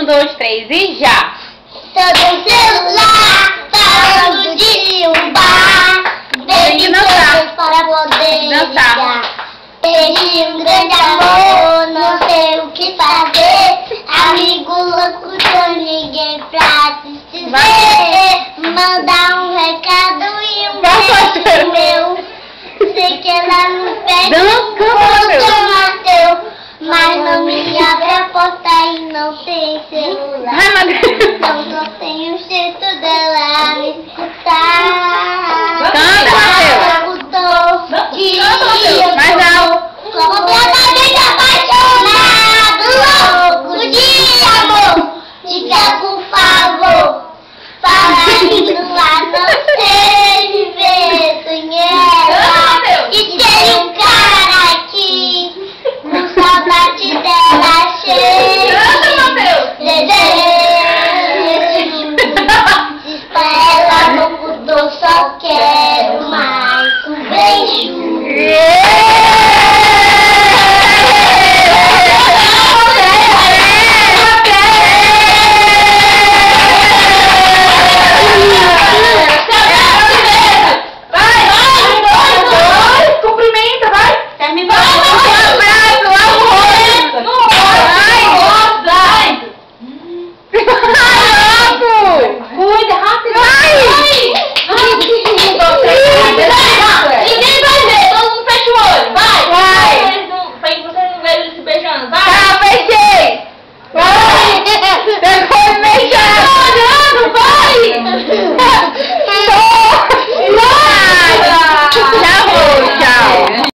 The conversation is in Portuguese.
Um, dois, três e já! Tô no celular, falando de um bar. Baby, dançar. para poder Dançar. ligar. Perdi um grande amor, não sei o que fazer. Amigo louco, com ninguém pra se dizer. Mandar um recado e um beijo meu. Sei que ela não pede o Mateu, mas não me abre a porta e não tem celular. Ai, meu Deus. Então só tem o jeito dela me escutar. Canta, Matheus. Mais alto. Sou completamente apaixonado, louco de amor. Diga por favor, para mim do lado.